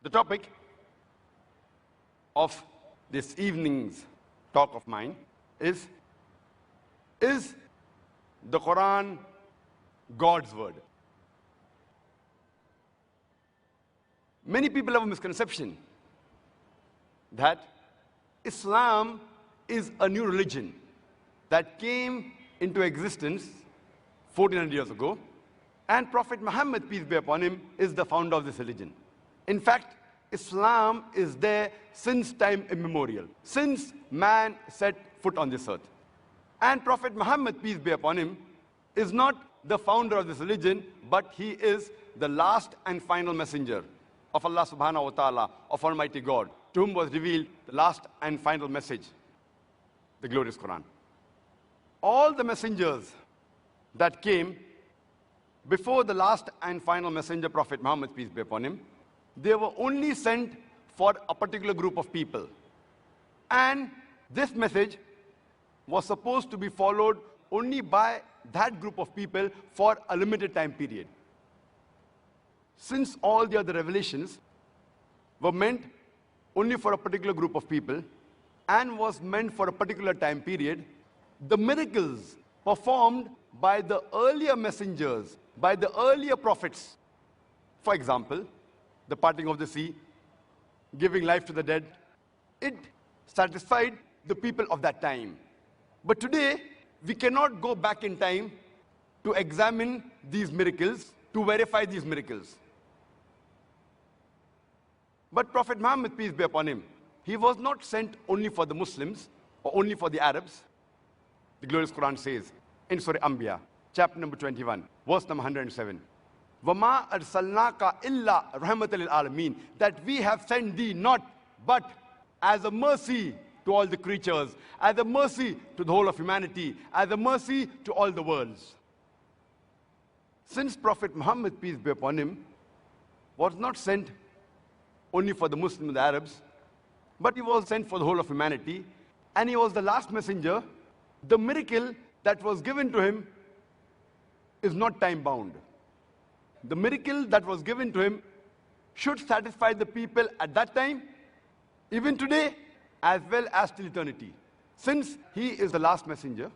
The topic of this evening's talk of mine is the Quran God's word? Many people have a misconception that Islam is a new religion that came into existence 1400 years ago, and Prophet Muhammad, peace be upon him, is the founder of this religion. In fact, Islam is there since time immemorial, since man set foot on this earth. And Prophet Muhammad, peace be upon him, is not the founder of this religion, but he is the last and final messenger of Allah subhanahu wa ta'ala, of Almighty God, to whom was revealed the last and final message, the glorious Quran. All the messengers that came before the last and final messenger, Prophet Muhammad, peace be upon him, they were only sent for a particular group of people. And this message was supposed to be followed only by that group of people for a limited time period. Since all the other revelations were meant only for a particular group of people and was meant for a particular time period, the miracles performed by the earlier messengers, by the earlier prophets, for example, the parting of the sea, giving life to the dead, it satisfied the people of that time. But today, we cannot go back in time to examine these miracles, to verify these miracles. But Prophet Muhammad, peace be upon him, he was not sent only for the Muslims or only for the Arabs. The glorious Quran says in Surah Anbiya, chapter number 21, verse number 107, وَمَا أَرْسَلْنَاكَ إِلَّا رَحْمَةً لِلْعَالَمِينَ, that we have sent thee not but as a mercy to all the creatures, as a mercy to the whole of humanity, as a mercy to all the worlds. Since Prophet Muhammad, peace be upon him, was not sent only for the Muslims and the Arabs, but he was sent for the whole of humanity, and he was the last messenger, the miracle that was given to him is not time-bound. The miracle that was given to him should satisfy the people at that time, even today, as well as till eternity. Since he is the last messenger,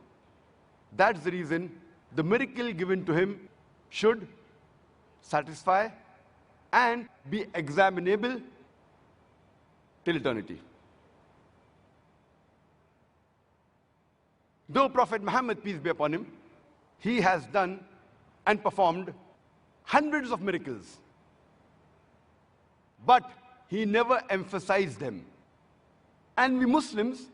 that's the reason the miracle given to him should satisfy and be examinable till eternity. Though Prophet Muhammad, peace be upon him, he has done and performed hundreds of miracles, but he never emphasized them. And we Muslims,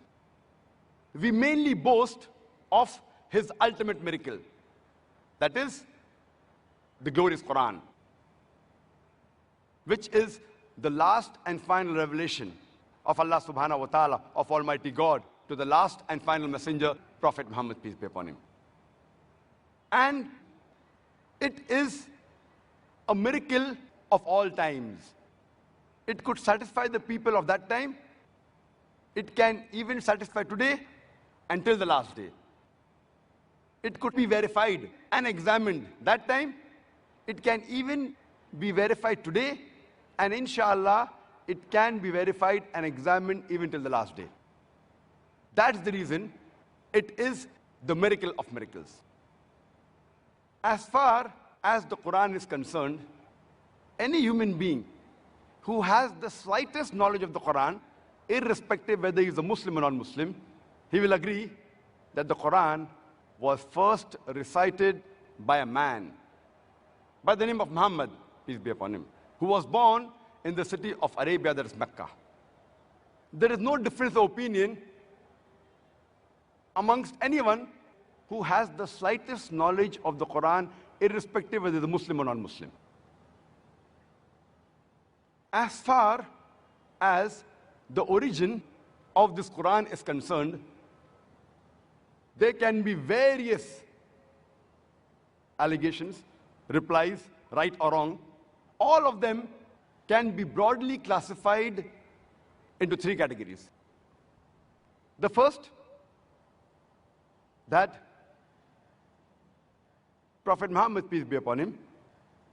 we mainly boast of his ultimate miracle, that is the glorious Quran, which is the last and final revelation of Allah subhanahu wa ta'ala, of Almighty God, to the last and final messenger, Prophet Muhammad, peace be upon him. And it is a miracle of all times. It could satisfy the people of that time. It can even satisfy today until the last day. It could be verified and examined that time. It can even be verified today, and inshallah, it can be verified and examined even till the last day. That's the reason it is the miracle of miracles. As far as the Quran is concerned, any human being who has the slightest knowledge of the Quran, irrespective whether he is a Muslim or non-Muslim, he will agree that the Quran was first recited by a man by the name of Muhammad, peace be upon him, who was born in the city of Arabia, that is Mecca. There is no difference of opinion amongst anyone who has the slightest knowledge of the Quran, irrespective whether he is a Muslim or non-Muslim. As far as the origin of this Quran is concerned, there can be various allegations, replies, right or wrong. All of them can be broadly classified into three categories. The first, that Prophet Muhammad, peace be upon him,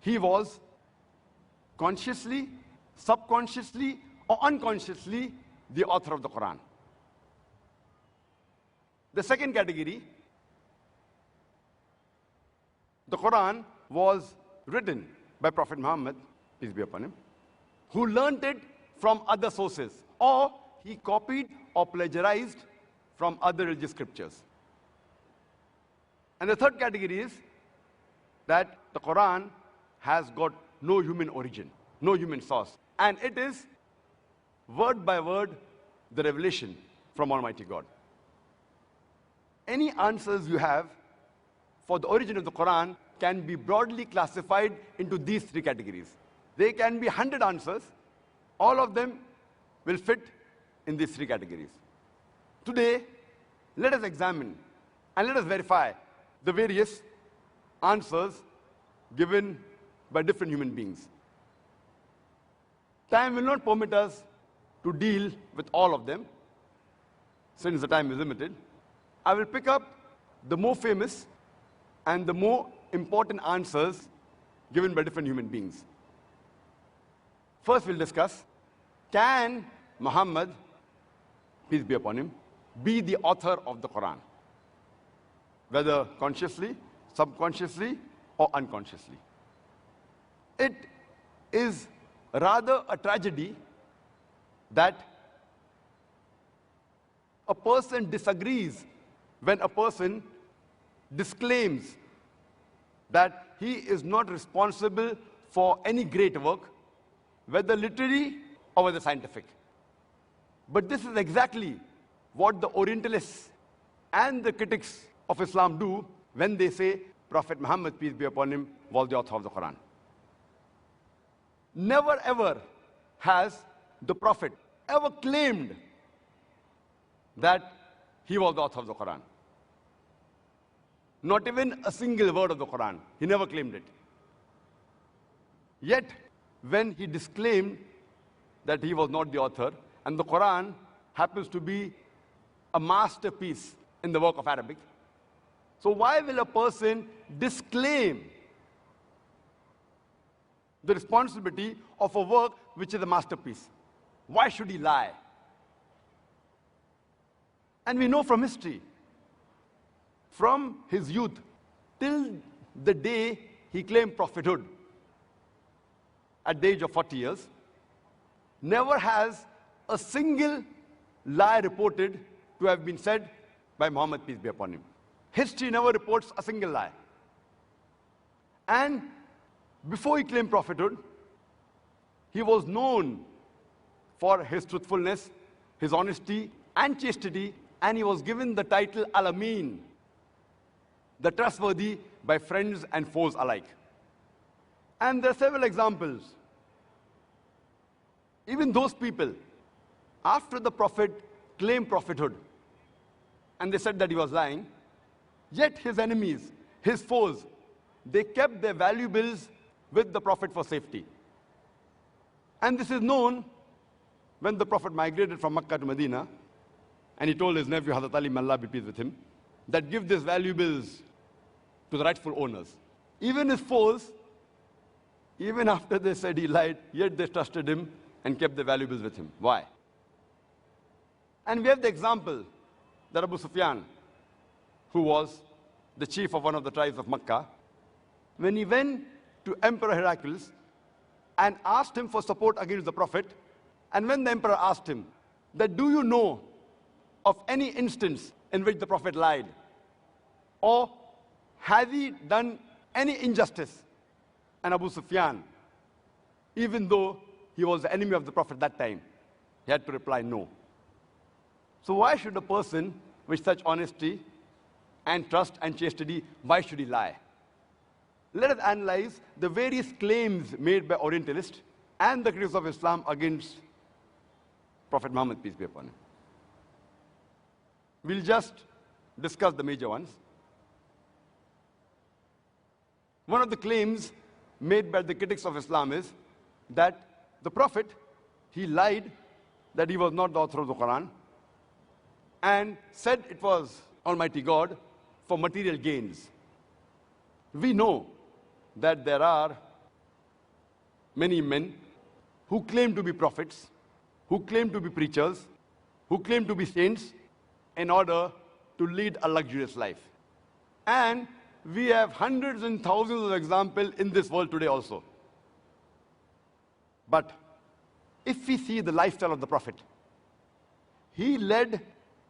he was consciously subconsciously or unconsciously, the author of the Qur'an. The second category, the Qur'an was written by Prophet Muhammad, peace be upon him, who learnt it from other sources, or he copied or plagiarized from other religious scriptures. And the third category is that the Quran has got no human origin, no human source, and it is word by word the revelation from Almighty God. Any answers you have for the origin of the Quran can be broadly classified into these three categories. There can be 100 answers. All of them will fit in these three categories. Today, let us examine and let us verify the various answers given by different human beings. Time will not permit us to deal with all of them, since the time is limited. I will pick up the more famous and the more important answers given by different human beings. First, we'll discuss, can Muhammad, peace be upon him, be the author of the Quran? Whether consciously, subconsciously, or unconsciously. It is rather a tragedy that a person disagrees when a person disclaims that he is not responsible for any great work, whether literary or whether scientific. But this is exactly what the Orientalists and the critics of Islam do when they say Prophet Muhammad, peace be upon him, was the author of the Quran. Never ever has the Prophet ever claimed that he was the author of the Quran. Not even a single word of the Quran. He never claimed it. Yet, when he disclaimed that he was not the author, and the Quran happens to be a masterpiece in the work of Arabic, so why will a person disclaim the responsibility of a work which is a masterpiece? Why should he lie? And we know from history, from his youth till the day he claimed prophethood at the age of 40 years, never has a single lie reported to have been said by Muhammad, peace be upon him. History never reports a single lie. And before he claimed prophethood, he was known for his truthfulness, his honesty, and chastity, and he was given the title Al-Amin, the trustworthy, by friends and foes alike. And there are several examples. Even those people, after the Prophet claimed prophethood, and they said that he was lying, yet his enemies, his foes, they kept their valuables with the Prophet for safety. And this is known when the Prophet migrated from Makkah to Medina, and he told his nephew, Hazrat Ali, may Allah be pleased with him, that give these valuables to the rightful owners. Even his foes, even after they said he lied, yet they trusted him and kept the valuables with him. Why? And we have the example that Abu Sufyan, who was the chief of one of the tribes of Makkah, when he went to Emperor Heraclius and asked him for support against the Prophet, and when the emperor asked him that, do you know of any instance in which the Prophet lied? Or has he done any injustice? And Abu Sufyan, even though he was the enemy of the Prophet that time, he had to reply no. So why should a person with such honesty and trust and chastity, why should he lie? Let us analyze the various claims made by Orientalists and the critics of Islam against Prophet Muhammad, peace be upon him. We'll just discuss the major ones. One of the claims made by the critics of Islam is that the Prophet, he lied that he was not the author of the Quran and said it was Almighty God for material gains. We know that there are many men who claim to be prophets, who claim to be preachers, who claim to be saints in order to lead a luxurious life. And we have hundreds and thousands of examples in this world today also. But if we see the lifestyle of the Prophet, he led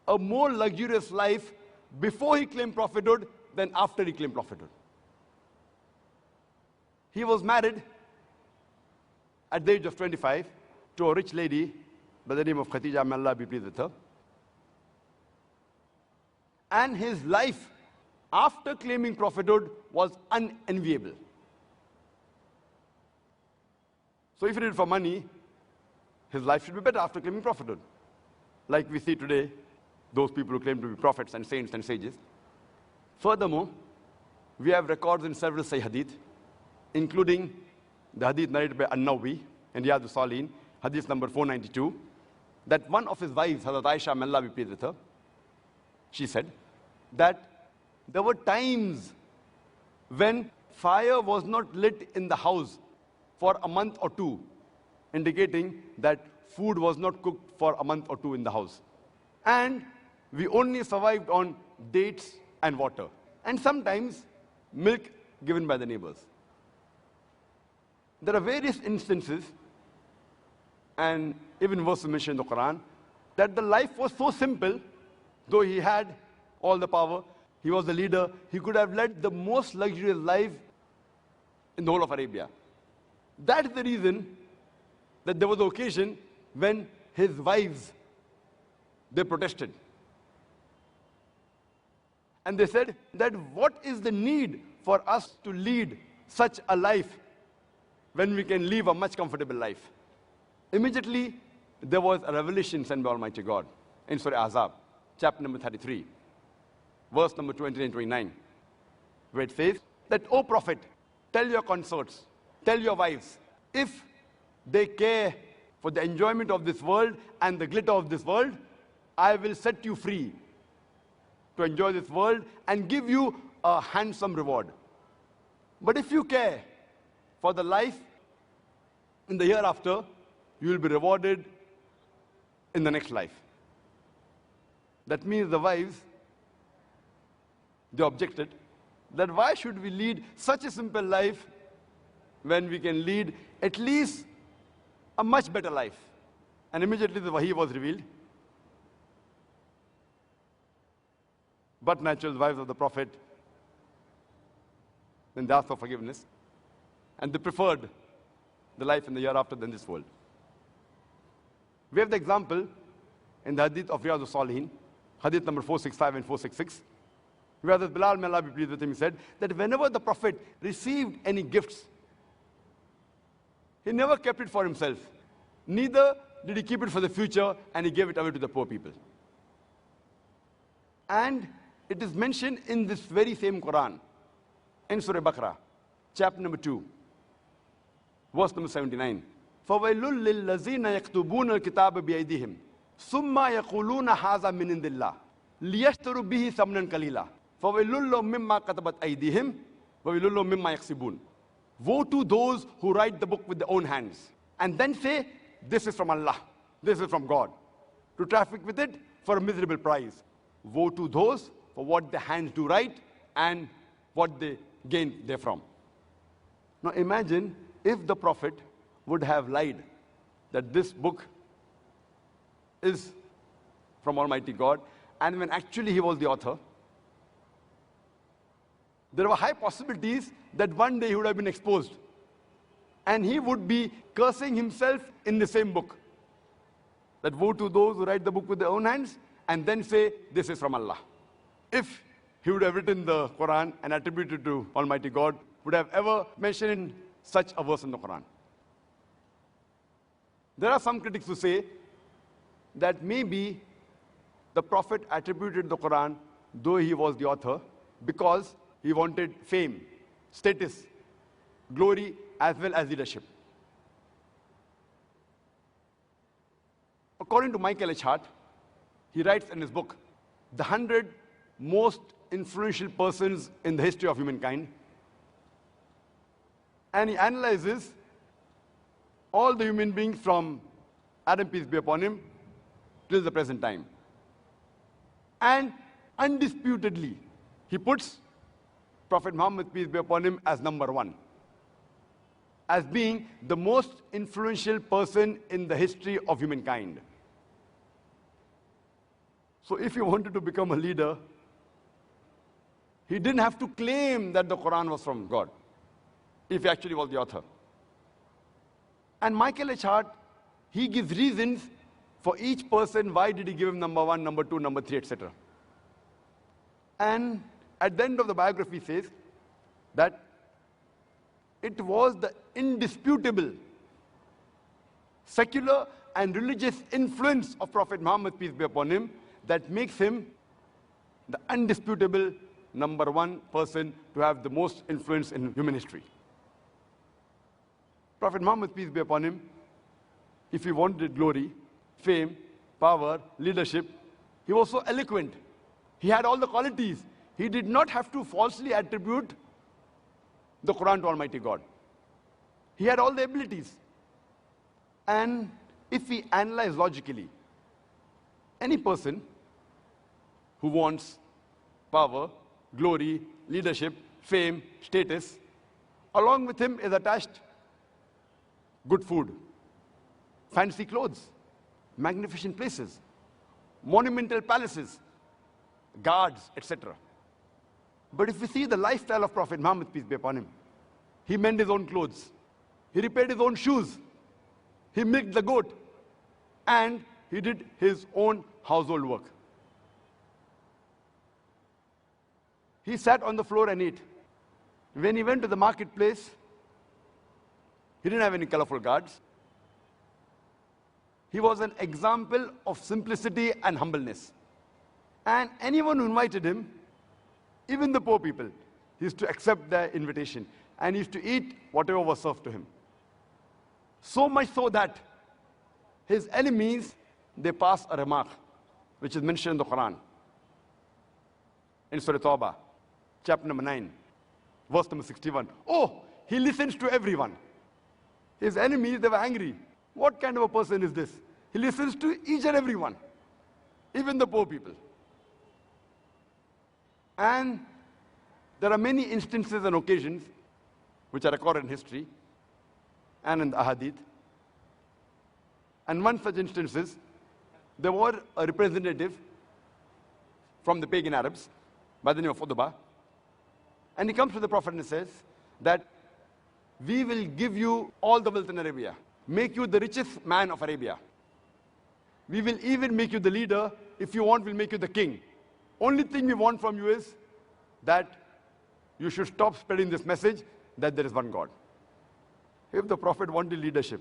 a more luxurious life before he claimed prophethood than after he claimed prophethood. He was married at the age of 25 to a rich lady by the name of Khadija, may Allah be pleased with her. And his life after claiming prophethood was unenviable. So if he did it for money, his life should be better after claiming prophethood. Like we see today, those people who claim to be prophets and saints and sages. Furthermore, we have records in several Sahih Hadith, including the Hadith narrated by An-Nawawi in Riyadh al-Salihin, Hadith number 492, that one of his wives, Hazrat Aisha, may Allah be pleased with her, she said that there were times when fire was not lit in the house for a month or two, indicating that food was not cooked for a month or two in the house. And we only survived on dates and water, and sometimes milk given by the neighbors. There are various instances, and even verses mentioned in the Qur'an, that the life was so simple, though he had all the power, he was the leader, he could have led the most luxurious life in the whole of Arabia. That is the reason that there was an occasion when his wives, they protested. And they said that what is the need for us to lead such a life when we can live a much comfortable life? Immediately, there was a revelation sent by Almighty God in Surah Ahzab, chapter number 33, verse number 20 and 29, where it says that, O Prophet, tell your consorts, tell your wives, if they care for the enjoyment of this world and the glitter of this world, I will set you free to enjoy this world and give you a handsome reward. But if you care for the life in the hereafter, you will be rewarded in the next life. That means the wives, they objected that why should we lead such a simple life when we can lead at least a much better life? And immediately the wahi was revealed. But naturally, the wives of the Prophet, then they asked for forgiveness, and they preferred the life in the hereafter than this world. We have the example in the Hadith of Riyadh al-Salihin, Hadith number 465 and 466, where the Bilal, may Allah be pleased with him, he said that whenever the Prophet received any gifts, he never kept it for himself. Neither did he keep it for the future, and he gave it away to the poor people. And it is mentioned in this very same Quran, in Surah Baqarah, chapter number 2, verse number 79. فَوَيْلٌ لِلَّذِينَ يَكْتُبُونَ الْكِتَابَ بِأَيْدِيهِمْ ثُمَّ يَقُولُونَ هَذَا مِنْ عِنْدِ اللَّهِ لِيَشْتَرُوا بِهِ ثَمَنًا قَلِيلًا فَوَيْلٌ لَهُم مِّمَّا كَتَبَتْ أَيْدِيهِمْ وَوَيْلٌ لَهُم مِّمَّا يَكْسِبُونَ. Woe to those who write the book with their own hands and then say, this is from Allah, this is from God, to traffic with it for a miserable price. Woe to those for what their hands do write and what they gain therefrom. Now imagine if the Prophet would have lied that this book is from Almighty God, and when actually he was the author, there were high possibilities that one day he would have been exposed, and he would be cursing himself in the same book. That woe to those who write the book with their own hands and then say, this is from Allah. If he would have written the Quran and attributed to Almighty God, would have ever mentioned such a verse in the Quran. There are some critics who say that maybe the Prophet attributed the Quran, though he was the author, because he wanted fame, status, glory, as well as leadership. According to Michael H. Hart, he writes in his book, The 100 Most Influential Persons in the History of Humankind, and he analyzes all the human beings from Adam, peace be upon him, till the present time. And undisputedly, he puts Prophet Muhammad, peace be upon him, as number one, as being the most influential person in the history of humankind. So if he wanted to become a leader, he didn't have to claim that the Qur'an was from God, if he actually was the author. And Michael H. Hart, he gives reasons for each person, why did he give him number one, number two, number three, etc. And at the end of the biography says that it was the indisputable secular and religious influence of Prophet Muhammad, peace be upon him, that makes him the undisputable number one person to have the most influence in human history. Prophet Muhammad, peace be upon him, if he wanted glory, fame, power, leadership, he was so eloquent. He had all the qualities. He did not have to falsely attribute the Quran to Almighty God. He had all the abilities. And if we analyze logically, any person who wants power, glory, leadership, fame, status, along with him is attached good food, fancy clothes, magnificent places, monumental palaces, guards, etc. But if we see the lifestyle of Prophet Muhammad, peace be upon him, he mended his own clothes, he repaired his own shoes, he milked the goat, and he did his own household work. He sat on the floor and ate. When he went to the marketplace, he didn't have any colorful guards. He was an example of simplicity and humbleness. And anyone who invited him, even the poor people, he used to accept their invitation and he used to eat whatever was served to him. So much so that his enemies, they pass a remark, which is mentioned in the Qur'an, in Surah Tawbah, chapter number 9, verse number 61. Oh, he listens to everyone. His enemies, they were angry. What kind of a person is this? He listens to each and everyone, even the poor people. And there are many instances and occasions which are recorded in history and in the ahadith. And one such instance is, there was a representative from the pagan Arabs by the name of Utbah, and he comes to the Prophet and says that we will give you all the wealth in Arabia, make you the richest man of Arabia. We will even make you the leader. If you want, we'll make you the king. Only thing we want from you is that you should stop spreading this message that there is one God. If the Prophet wanted leadership,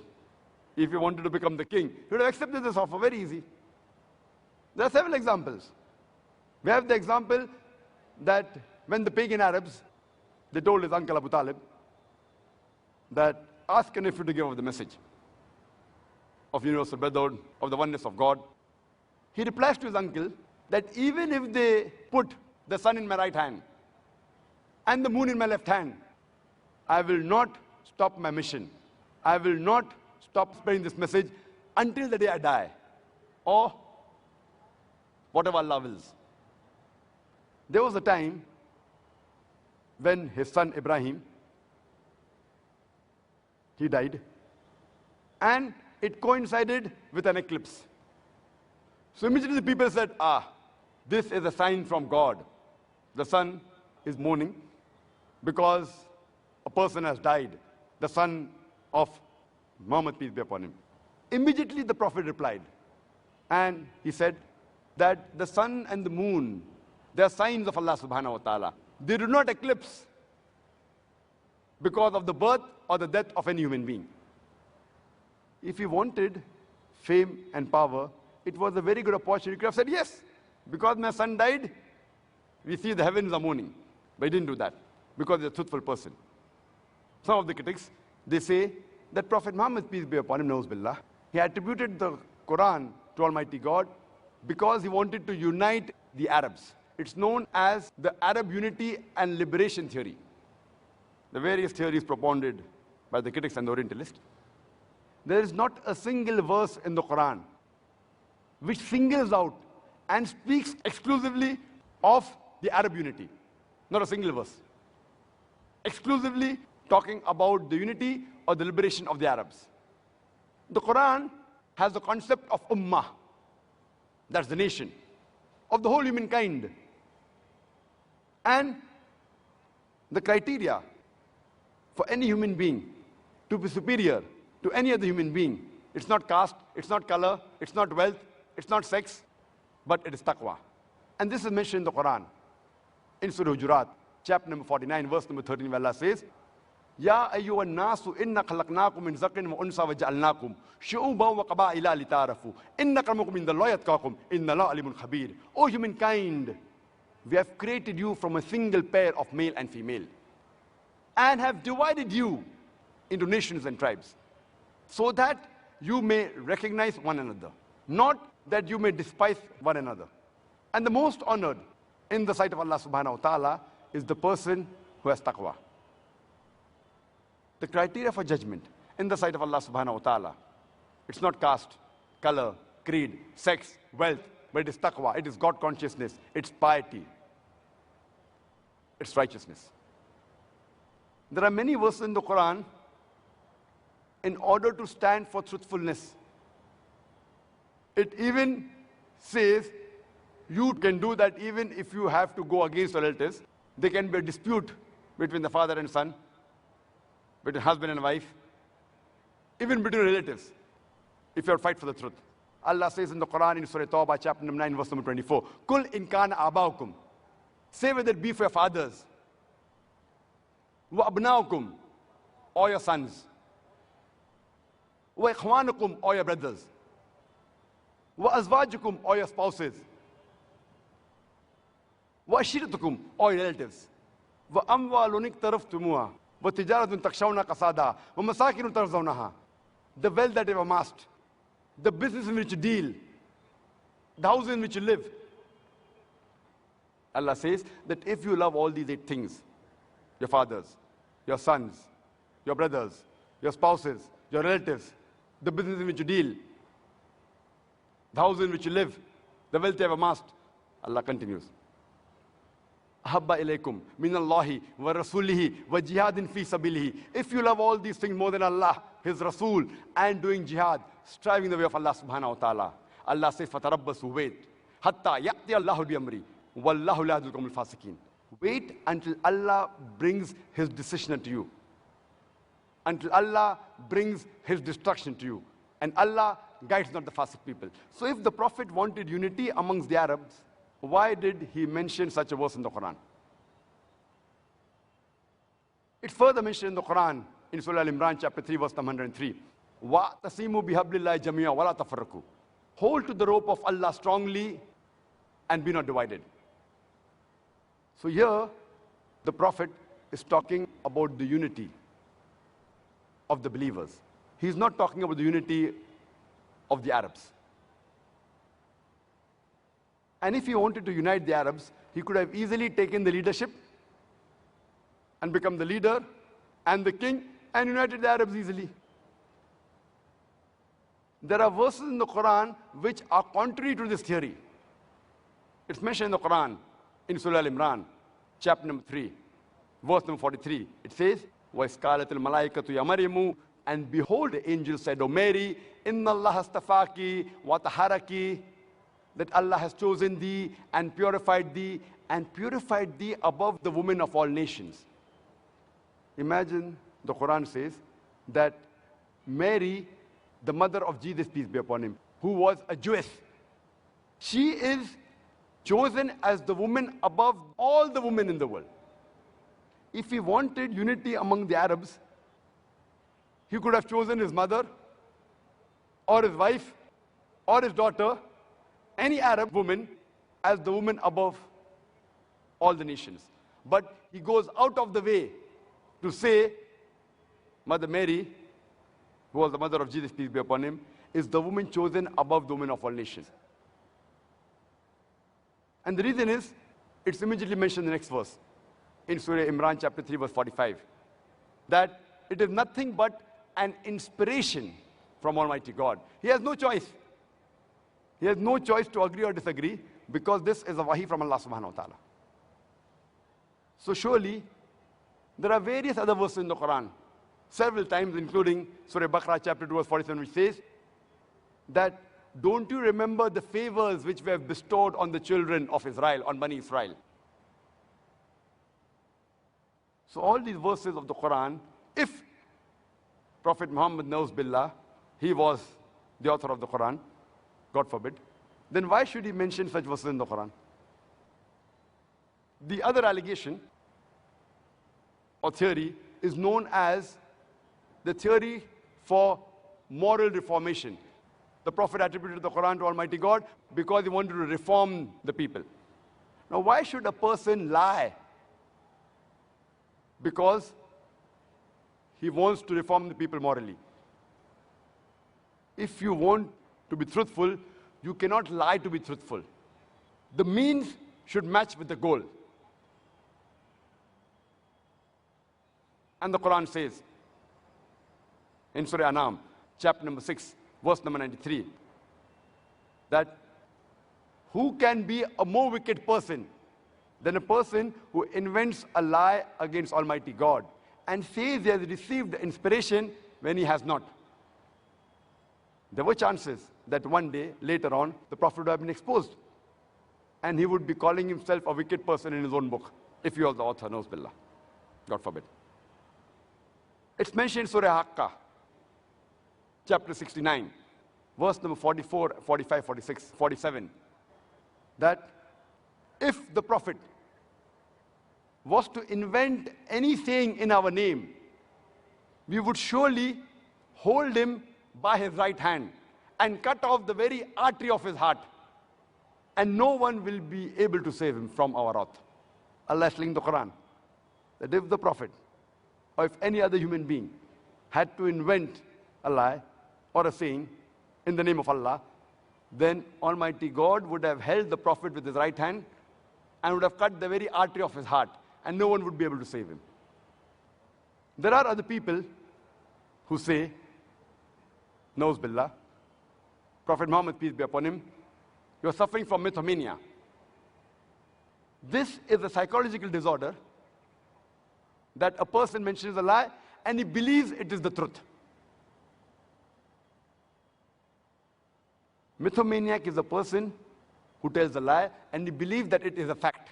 if he wanted to become the king, he would have accepted this offer very easy. There are several examples. We have the example that when the pagan Arabs, they told his uncle Abu Talib that ask an nephew to give over the message of universal brotherhood, of the oneness of God. He replies to his uncle that even if they put the sun in my right hand and the moon in my left hand, I will not stop my mission. I will not stop spreading this message until the day I die, or whatever Allah wills. There was a time when his son Ibrahim, he died, and it coincided with an eclipse. So immediately people said, this is a sign from God. The sun is mourning because a person has died, the son of Muhammad, peace be upon him. Immediately the Prophet replied, and he said that the sun and the moon, they are signs of Allah subhanahu wa ta'ala. They do not eclipse because of the birth or the death of any human being. If he wanted fame and power, it was a very good opportunity. He could have said, yes, because my son died, we see the heavens are mourning. But he didn't do that because he's a truthful person. Some of the critics, they say that Prophet Muhammad, peace be upon him, knows billah, he attributed the Quran to Almighty God because he wanted to unite the Arabs. It's known as the Arab unity and liberation theory. The various theories propounded by the critics and the Orientalists. There is not a single verse in the Quran which singles out and speaks exclusively of the Arab unity. Not a single verse. Exclusively talking about the unity or the liberation of the Arabs. The Quran has the concept of ummah. That's the nation of the whole humankind. And the criteria for any human being to be superior to any other human being, it's not caste, it's not color, it's not wealth, it's not sex, but it is taqwa. And this is mentioned in the Quran. In Surah Hujurat, chapter number 49, verse number 13, where Allah says, Ya ayyuhan nasu inna khalaqnakum min zakarin wa unsa wa ja'alnakum shu'uban wa qaba'ila lita'arafu inna akramakum indallahi atqakum inna Allaha alimun khabir. O humankind, we have created you from a single pair of male and female and have divided you into nations and tribes so that you may recognize one another, not that you may despise one another. And the most honored in the sight of Allah subhanahu wa ta'ala is the person who has taqwa. The criteria for judgment in the sight of Allah subhanahu wa ta'ala, it's not caste, color, creed, sex, wealth, but it is taqwa, it is God consciousness, it's piety, it's righteousness. There are many verses in the Quran in order to stand for truthfulness. It even says you can do that even if you have to go against relatives. There can be a dispute between the father and son, between husband and wife, even between relatives, if you have to fight for the truth. Allah says in the Quran in Surah Tawbah, chapter number 9, verse number 24, Kul in kana abaukum. Say whether it be for your fathers, wa abnaukum, or your sons, wa ikhwanukum, or your brothers, wa azwajukum, or your spouses, wa ashiratukum, or your relatives, wa amwalun iktaraftumuha, wa tijaratun takshawna qasada, wa masakinun tarzawnaha. The wealth that you have amassed, the business in which you deal, the house in which you live. Allah says that if you love all these 8 things, your fathers, your sons, your brothers, your spouses, your relatives, the business in which you deal, the house in which you live, the wealth you have amassed, Allah continues. Ahabba ilaykum min Allahi wa rasulihi wa jihadin fi sabilihi. If you love all these things more than Allah, His Rasul, and doing jihad, striving the way of Allah subhanahu wa ta'ala, Allah says, fatarabbasu, wait, hatta ya'ti Allahu bi amri, wallahu la yahdil qawmal fasiqin. Wait until Allah brings His decision unto you, until Allah brings His destruction to you, and Allah guides not the fasiq people. So if the Prophet wanted unity amongst the Arabs, why did he mention such a verse in the Quran? It's further mentioned in the Quran in Surah Al-Imran, chapter 3, verse 103. وَاعْتَصِمُوا بِحَبْلِ اللَّهِ جَمِيعًا وَلَا تَفَرَّقُوا. Hold to the rope of Allah strongly and be not divided. So here, the Prophet is talking about the unity of the believers. He's not talking about the unity of the Arabs. And if he wanted to unite the Arabs, he could have easily taken the leadership and become the leader and the king and united the Arabs easily. There are verses in the Quran which are contrary to this theory. It's mentioned in the Quran in Surah Al-Imran, chapter number 3, verse number 43. It says, وَإِذْ قَالَتِ الْمَلَائِكَةُ يَا مَرْيَمُ, and behold, the angel said, O Mary, إِنَّ اللَّهَ اسْتَفَاكِ وَطَهَّرَكِ, that Allah has chosen thee and purified thee above the women of all nations. Imagine the Quran says that Mary, the mother of Jesus, peace be upon him, who was a Jewess, she is chosen as the woman above all the women in the world. If he wanted unity among the Arabs, he could have chosen his mother or his wife or his daughter, any Arab woman, as the woman above all the nations. But he goes out of the way to say Mother Mary, who was the mother of Jesus, peace be upon him, is the woman chosen above the women of all nations. And the reason is, it's immediately mentioned in the next verse, in Surah Imran, chapter 3, verse 45, that it is nothing but an inspiration from Almighty God. He has no choice. He has no choice to agree or disagree, because this is a wahi from Allah subhanahu wa ta'ala. So surely, there are various other verses in the Quran, several times, including Surah Baqarah chapter 2 verse 47, which says that, don't you remember the favors which we have bestowed on the children of Israel, on Bani Israel? So all these verses of the Quran, if Prophet Muhammad knows billah, he was the author of the Quran, God forbid, then why should he mention such verses in the Quran? The other allegation or theory is known as the theory for moral reformation. The Prophet attributed the Quran to Almighty God because he wanted to reform the people. Now, why should a person lie? Because he wants to reform the people morally. If you want to be truthful, you cannot lie to be truthful. The means should match with the goal. And the Quran says in Surah Anam, chapter number 6, verse number 93, that who can be a more wicked person than a person who invents a lie against Almighty God and says he has received inspiration when he has not? There were chances that one day, later on, the Prophet would have been exposed and he would be calling himself a wicked person in his own book, if he was the author, knows billah. God forbid. It's mentioned in Surah Haqqah, chapter 69, verse number 44, 45, 46, 47, that if the Prophet was to invent any saying in our name, we would surely hold him by his right hand and cut off the very artery of his heart, and no one will be able to save him from our wrath. Allah is telling the Quran that if the Prophet or if any other human being had to invent a lie or a saying in the name of Allah, then Almighty God would have held the Prophet with his right hand and would have cut the very artery of his heart, and no one would be able to save him. There are other people who say, Nauz billah, Prophet Muhammad, peace be upon him, you are suffering from mythomania. This is a psychological disorder that a person mentions a lie and he believes it is the truth. Mythomaniac is a person who tells a lie and he believes that it is a fact.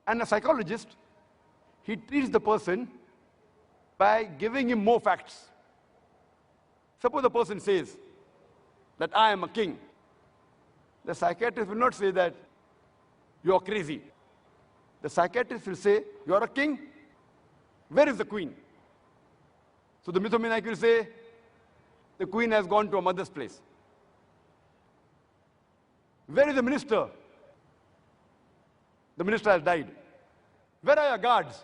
And a psychologist, he treats the person by giving him more facts. Suppose the person says that I am a king. The psychiatrist will not say that you are crazy. The psychiatrist will say, you are a king? Where is the queen? So the mythomaniac will say, the queen has gone to her mother's place. Where is the minister? The minister has died. Where are your guards?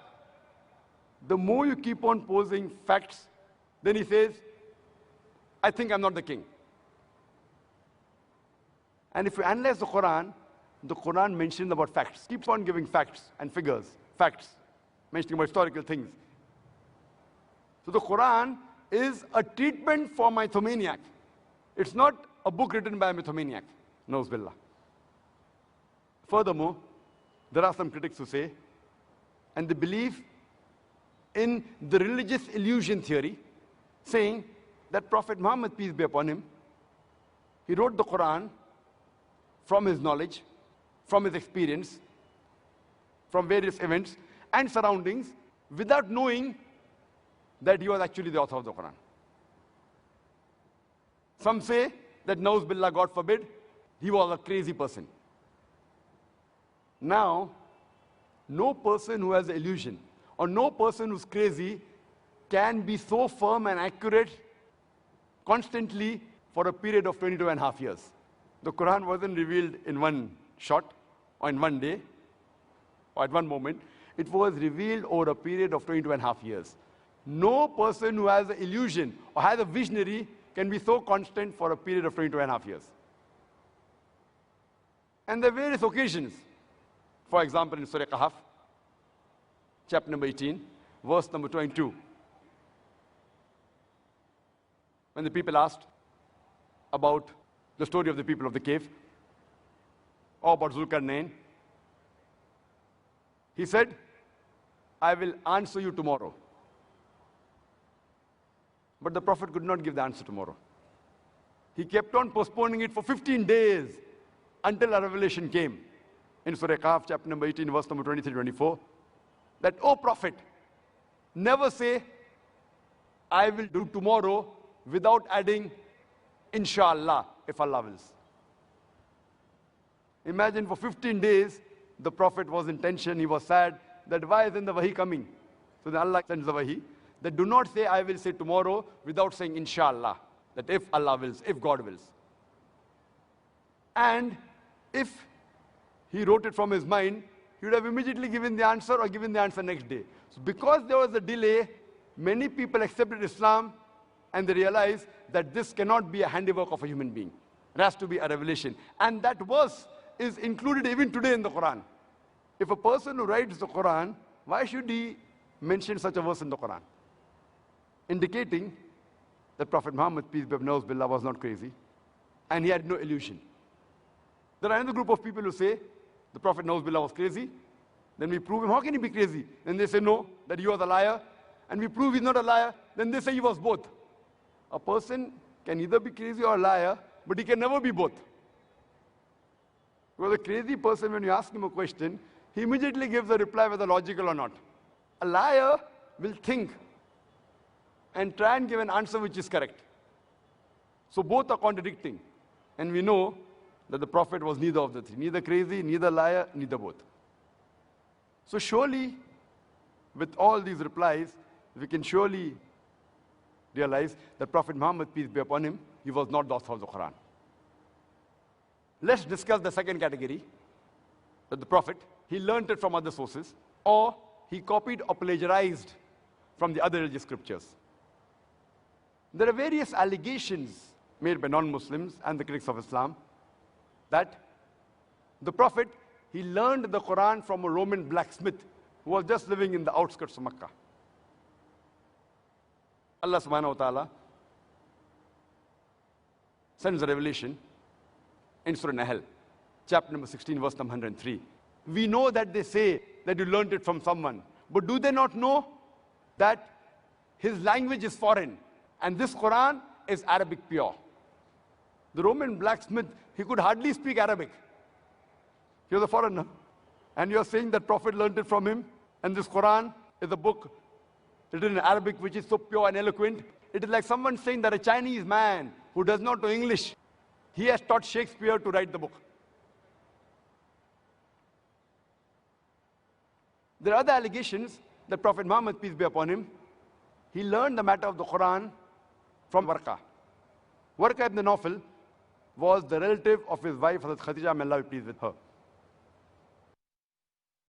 The more you keep on posing facts, then he says, I think I'm not the king. And if you analyze the Quran mentions about facts, keeps on giving facts and figures, facts, mentioning about historical things. So the Quran is a treatment for mythomaniac. It's not a book written by a mythomaniac. Nauz billah. Furthermore, there are some critics who say, and they believe in the religious illusion theory, saying that Prophet Muhammad, peace be upon him, he wrote the Quran from his knowledge, from his experience, from various events and surroundings, without knowing that he was actually the author of the Quran. Some say that Nauz billah, God forbid, he was a crazy person. Now, no person who has an illusion or no person who's crazy can be so firm and accurate constantly for a period of 22.5 years. The Quran wasn't revealed in one shot or in one day or at one moment. It was revealed over a period of 22.5 years. No person who has an illusion or has a visionary can be so constant for a period of 22.5 years. And there are various occasions. For example, in Surah Kahf, chapter number 18, verse number 22. when the people asked about the story of the people of the cave, or about Zakir Naik, he said, I will answer you tomorrow. But the Prophet could not give the answer tomorrow. He kept on postponing it for 15 days until a revelation came in Surah Qaf, chapter number 18, verse number 23-24, that, O Prophet, never say, I will do tomorrow without adding, Inshallah, if Allah wills. Imagine for 15 days, the Prophet was in tension, he was sad, that why isn't the wahi coming? So then Allah sends the wahi, that do not say, I will say tomorrow, without saying Inshallah, that if Allah wills, if God wills. And if he wrote it from his mind, he would have immediately given the answer or given the answer next day. So because there was a delay, many people accepted Islam and they realized that this cannot be a handiwork of a human being. It has to be a revelation. And that verse is included even today in the Quran. If a person who writes the Quran, why should he mention such a verse in the Quran? Indicating that Prophet Muhammad, peace be upon him, was not crazy and he had no illusion. There are another group of people who say the Prophet was crazy. Then we prove him. How can he be crazy? Then they say no, that he was a liar. And we prove he's not a liar. Then they say he was both. A person can either be crazy or a liar, but he can never be both. Because a crazy person, when you ask him a question, he immediately gives a reply whether logical or not. A liar will think and try and give an answer which is correct. So both are contradicting. And we know that the Prophet was neither of the three. Neither crazy, neither liar, neither both. So surely, with all these replies, we can surely realize that Prophet Muhammad, peace be upon him, he was not the author of the Quran. Let's discuss the second category, that the Prophet, he learnt it from other sources, or he copied or plagiarized from the other religious scriptures. There are various allegations made by non-Muslims and the critics of Islam that the Prophet, he learned the Quran from a Roman blacksmith who was just living in the outskirts of Makkah. Allah subhanahu wa ta'ala sends a revelation in Surah Nahl, chapter number 16, verse number 103. We know that they say that you learned it from someone, but do they not know that his language is foreign and this Quran is Arabic pure? The Roman blacksmith, he could hardly speak Arabic. He was a foreigner. And you're saying that Prophet learned it from him, and this Quran is a book written in Arabic which is so pure and eloquent. It is like someone saying that a Chinese man who does not know English, he has taught Shakespeare to write the book. There are other allegations that Prophet Muhammad, peace be upon him, he learned the matter of the Quran from Warqa. Warqa ibn Nawfal was the relative of his wife, Hazrat Khadija, may Allah be pleased with her.